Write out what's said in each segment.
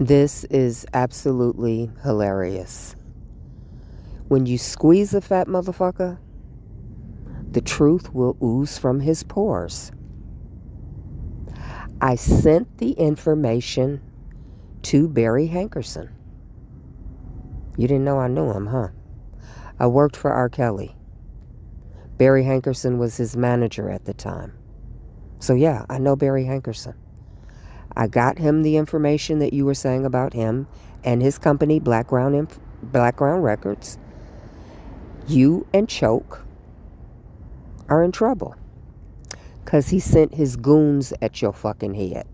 This is absolutely hilarious. When you squeeze a fat motherfucker, the truth will ooze from his pores. I sent the information to Barry Hankerson. You didn't know I knew him, huh? I worked for R. Kelly. Barry Hankerson was his manager at the time. So yeah, I know Barry Hankerson. I got him the information that you were saying about him and his company, Blackground Records. You and Choke are in trouble because he sent his goons at your fucking head.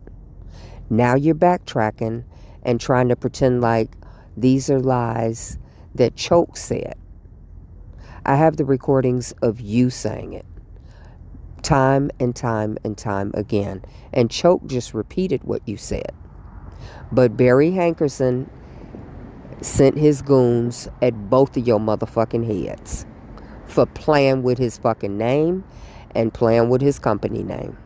Now you're backtracking and trying to pretend like these are lies that Choke said. I have the recordings of you saying it time and time and time again. And Choke just repeated what you said. But Barry Hankerson sent his goons at both of your motherfucking heads for playing with his fucking name and playing with his company name.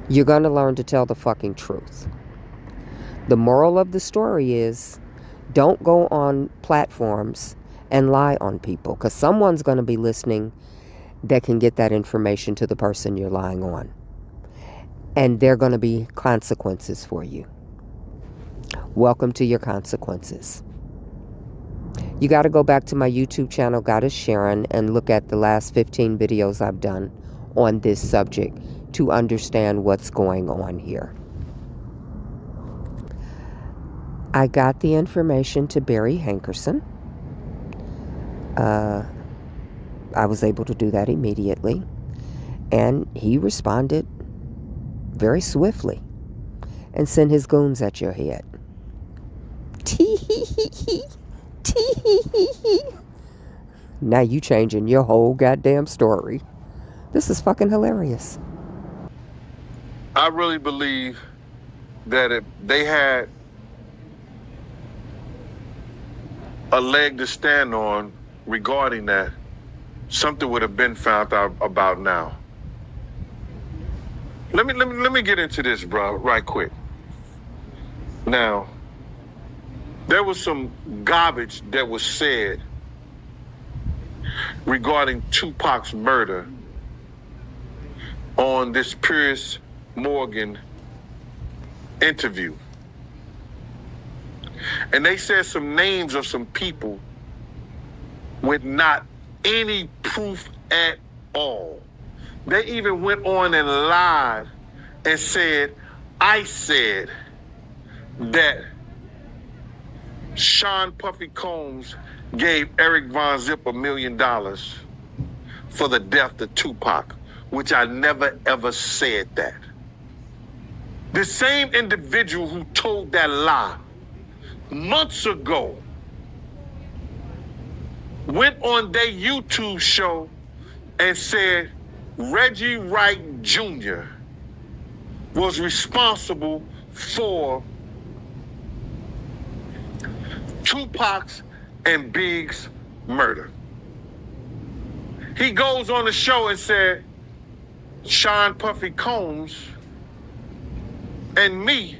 You're going to learn to tell the fucking truth. The moral of the story is don't go on platforms and lie on people, because someone's going to be listening that can get that information to the person you're lying on. And there are going to be consequences for you. Welcome to your consequences. You got to go back to my YouTube channel, Goddess Sharon, and look at the last 15 videos I've done on this subject to understand what's going on here. I got the information to Barry Hankerson. I was able to do that immediately. And he responded very swiftly and sent his goons at your head. Tee-hee-hee-hee. Tee-hee-hee-hee. Now you changing your whole goddamn story. This is fucking hilarious. I really believe that if they had a leg to stand on regarding that, something would have been found out about now. Let me get into this, bro, right quick. Now, there was some garbage that was said regarding Tupac's murder on this Piers Morgan interview. And they said some names of some people with not any proof at all. They even went on and lied and said, I said that Sean Puffy Combs gave Eric Von Zip $1 million for the death of Tupac, which I never ever said that. The same individual who told that lie months ago went on their YouTube show and said Reggie Wright Jr. was responsible for Tupac's and Big's murder. He goes on the show and said Sean Puffy Combs and me,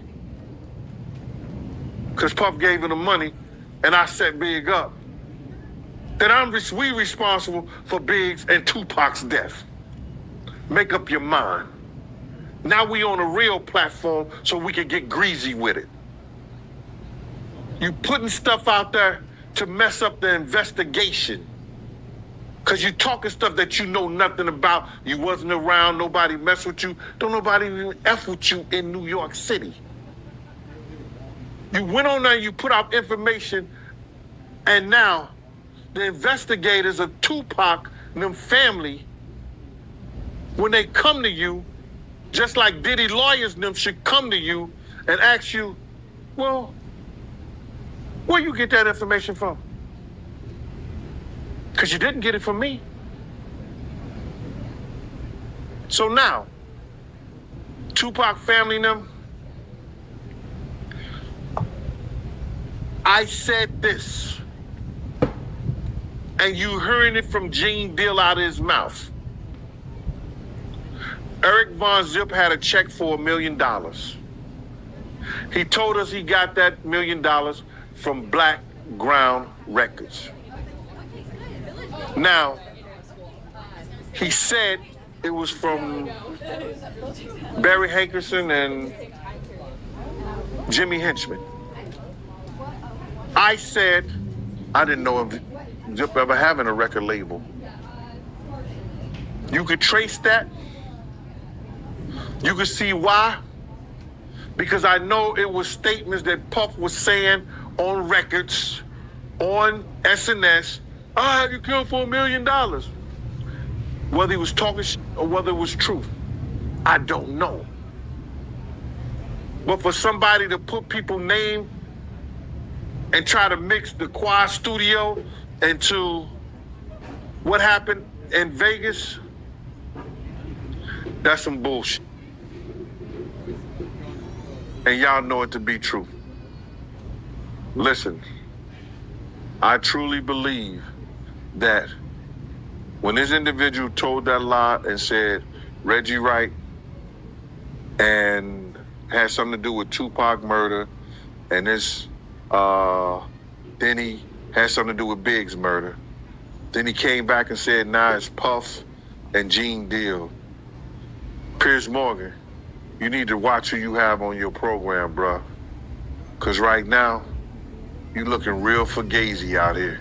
because Puff gave him the money and I set Big up, that we responsible for Big's and Tupac's death. Make up your mind. Now we on a real platform so we can get greasy with it. You putting stuff out there to mess up the investigation because you talking stuff that you know nothing about. You wasn't around, nobody mess with you. Don't nobody even F with you in New York City. You went on there, you put out information, and now the investigators of Tupac and them family, when they come to you, just like Diddy lawyers and them should come to you and ask you, well, where you get that information from? Because you didn't get it from me. So now, Tupac family and them, I said this, and you hearing it from Gene Deal out of his mouth. Eric Von Zip had a check for $1 million. He told us he got that $1 million from Blackground Records. Now, he said it was from Barry Hankerson and Jimmy Henchman. I said I didn't know of Zip ever having a record label. You could trace that. You could see why. Because I know it was statements that Puff was saying on records, on SNS. I had you killed for $1 million. Whether he was talking shit or whether it was truth, I don't know. But for somebody to put people's name and try to mix the Quad Studio into what happened in Vegas, that's some bullshit. And y'all know it to be true. Listen, I truly believe that when this individual told that lie and said Reggie Wright and had something to do with Tupac murder, and this then he had something to do with Biggs murder. Then he came back and said, nah, it's Puff and Gene Deal. Piers Morgan, you need to watch who you have on your program, bruh. Because right now, you looking real fugazi out here.